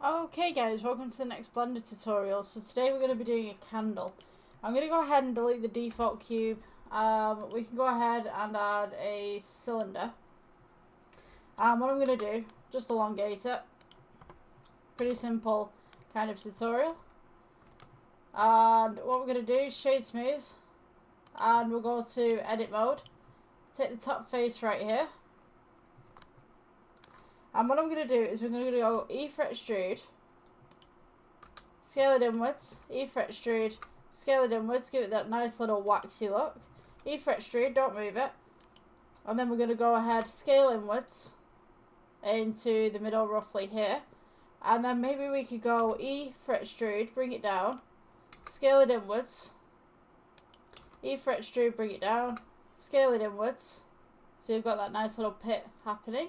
Okay guys, welcome to the next Blender tutorial. So today we're going to be doing a candle. I'm going to go ahead and delete the default cube. We can go ahead and add a cylinder. What I'm going to do, just elongate it. Pretty simple kind of tutorial. And what we're going to do is shade smooth. And we'll go to edit mode. Take the top face right here. And what I'm going to do is we're going to go E fret extrude, scale it inwards, E fret extrude, scale it inwards, give it that nice little waxy look. E fret extrude, don't move it. And then we're going to go ahead, scale inwards into the middle roughly here. And then maybe we could go E fret extrude, bring it down, scale it inwards, E fret extrude, bring it down, scale it inwards. So you've got that nice little pit happening.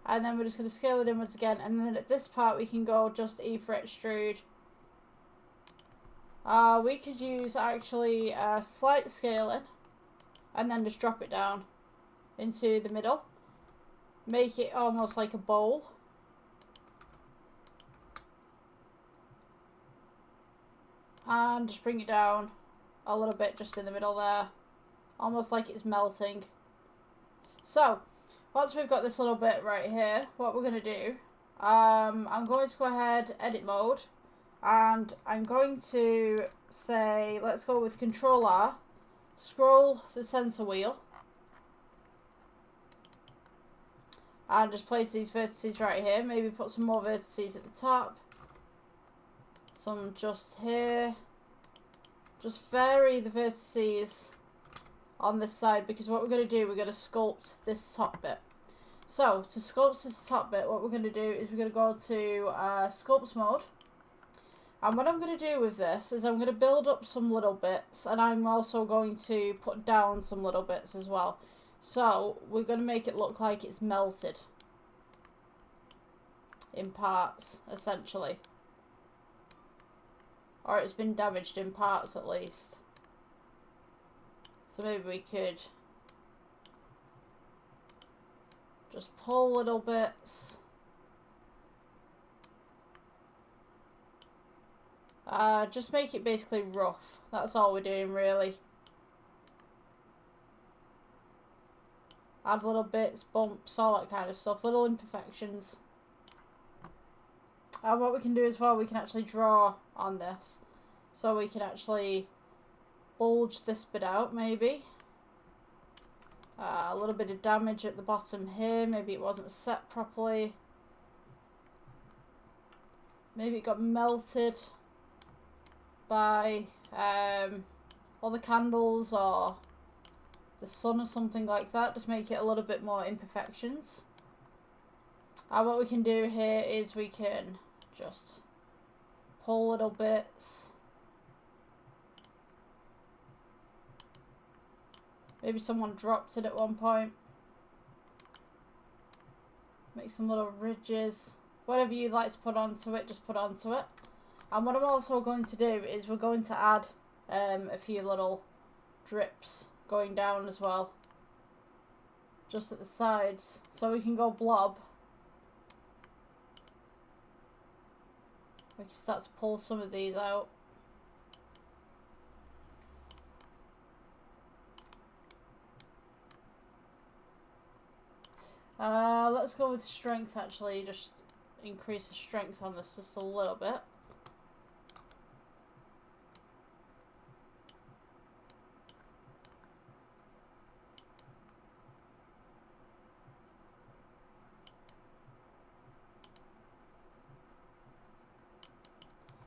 And then we're just going to scale it inwards again. And then at this part we can go just E fret extrude. We could use actually slight scaling. And then just drop it down into the middle. Make it almost like a bowl. And just bring it down a little bit just in the middle there. Almost like it's melting. So once we've got this little bit right here, what we're going to do, I'm going to go ahead, edit mode, and I'm going to say, let's go with Control R, scroll the center wheel, and just place these vertices right here. Maybe put some more vertices at the top, some just here. Just vary the vertices on this side, because what we're going to do, we're going to sculpt this top bit. So to sculpt this top bit, what we're going to do is we're going to go to sculpt mode, and what I'm going to do with this is I'm going to build up some little bits, and I'm also going to put down some little bits as well. So we're going to make it look like it's melted in parts, essentially, or it's been damaged in parts at least. So maybe we could just pull little bits. Just make it basically rough. That's all we're doing really. Add little bits, bumps, all that kind of stuff. Little imperfections. And what we can do as well, we can actually draw on this. So we can actually bulge this bit out, maybe. A little bit of damage at the bottom here. Maybe it wasn't set properly. Maybe it got melted by all the candles or the sun or something like that. Just make it a little bit more imperfections. What we can do here is we can just pull little bits. Maybe someone dropped it at one point. Make some little ridges. Whatever you'd like to put onto it, just put onto it. And what I'm also going to do is we're going to add a few little drips going down as well. Just at the sides. So we can go blob. We can start to pull some of these out. Let's go with strength actually, just increase the strength on this just a little bit.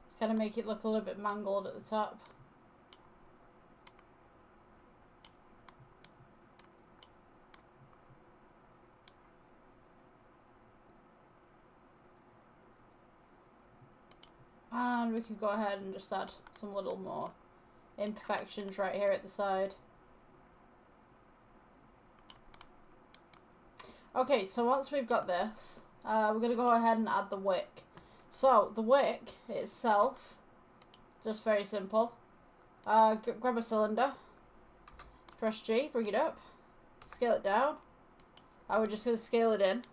Just kind of make it look a little bit mangled at the top. And we could go ahead and just add some little more imperfections right here at the side. Okay, so once we've got this, we're going to go ahead and add the wick. So the wick itself, just very simple. Grab a cylinder, press G, bring it up, scale it down. We're just going to scale it in.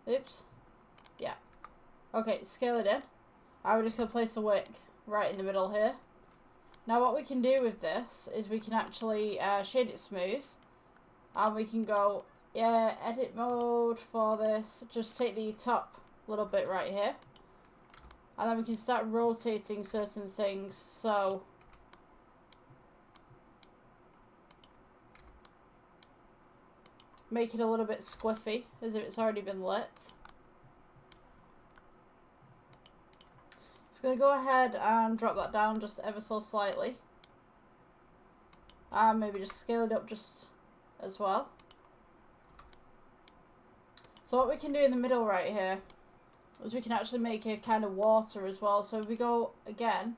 Oops. Yeah. Okay, scale it in. I'm just going to place a wick right in the middle here. Now what we can do with this is we can actually shade it smooth. And we can go, yeah, edit mode for this. Just take the top little bit right here. And then we can start rotating certain things. So make it a little bit squiffy, as if it's already been lit. Just going to go ahead and drop that down just ever so slightly. And maybe just scale it up just as well. So what we can do in the middle right here is we can actually make a kind of water as well. So if we go again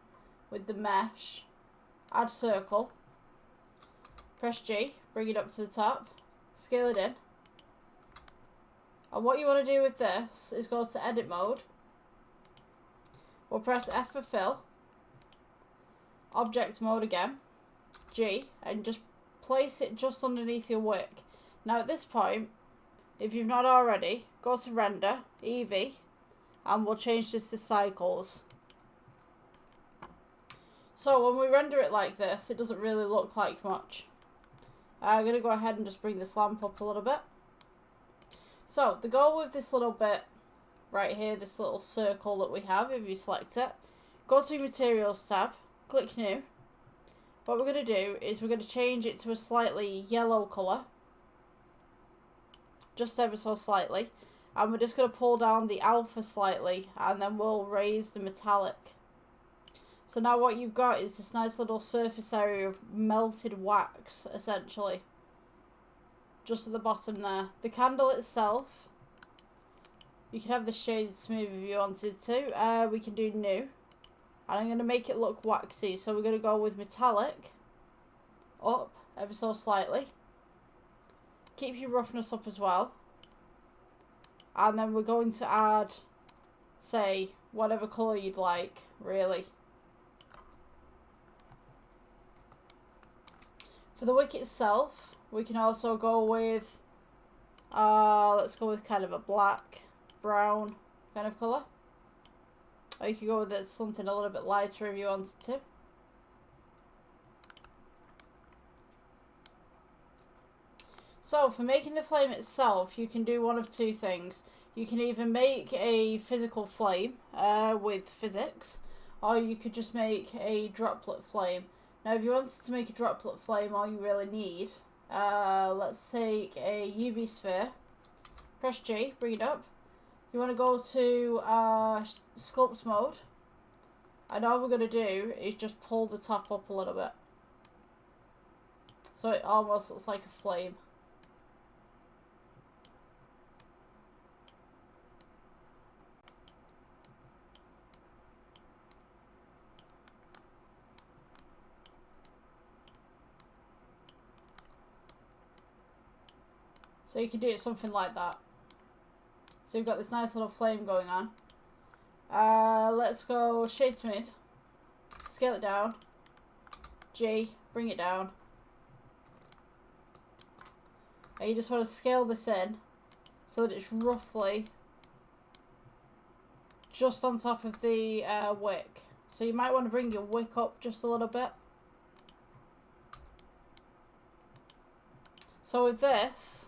with the mesh, add circle, press G, bring it up to the top, scale it in. And what you want to do with this is go to edit mode. We'll press F for fill, object mode again, G, and just place it just underneath your wick. Now at this point, if you've not already, go to render, Eevee, and we'll change this to cycles. So when we render it like this, it doesn't really look like much. I'm going to go ahead and just bring this lamp up a little bit. So the goal with this little bit right here, this little circle that we have, if you select it, go to Materials tab, click New. What we're going to do is we're going to change it to a slightly yellow colour, just ever so slightly, and we're just going to pull down the alpha slightly, and then we'll raise the metallic. So now what you've got is this nice little surface area of melted wax, essentially, just at the bottom there. The candle itself, you can have the shade smooth if you wanted to. We can do new. And I'm going to make it look waxy. So we're going to go with metallic. Up ever so slightly. Keep your roughness up as well. And then we're going to add, say, whatever colour you'd like, really. For the wick itself, we can also go with, let's go with kind of a black, brown kind of colour. Or you could go with something a little bit lighter if you wanted to. So for making the flame itself, you can do one of two things. You can either make a physical flame with physics, or you could just make a droplet flame. Now if you wanted to make a droplet flame, all you really need, let's take a UV sphere, press G, bring it up. You want to go to sculpt mode, and all we're going to do is just pull the top up a little bit, so it almost looks like a flame. So you can do it something like that. So you've got this nice little flame going on. Let's go shade smooth. Scale it down. G, bring it down. And you just want to scale this in so that it's roughly just on top of the wick. So you might want to bring your wick up just a little bit. So with this,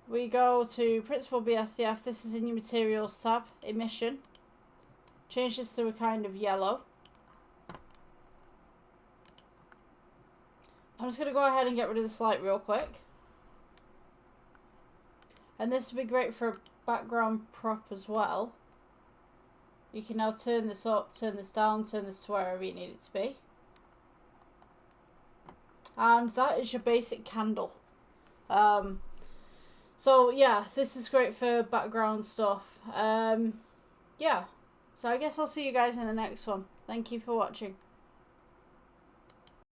we go to Principal BSDF. This is in your Materials tab, Emission. Change this to a kind of yellow. I'm just going to go ahead and get rid of this light real quick. And this would be great for a background prop as well. You can now turn this up, turn this down, turn this to wherever you need it to be. And that is your basic candle. So yeah, this is great for background stuff. Yeah, so I guess I'll see you guys in the next one. Thank you for watching.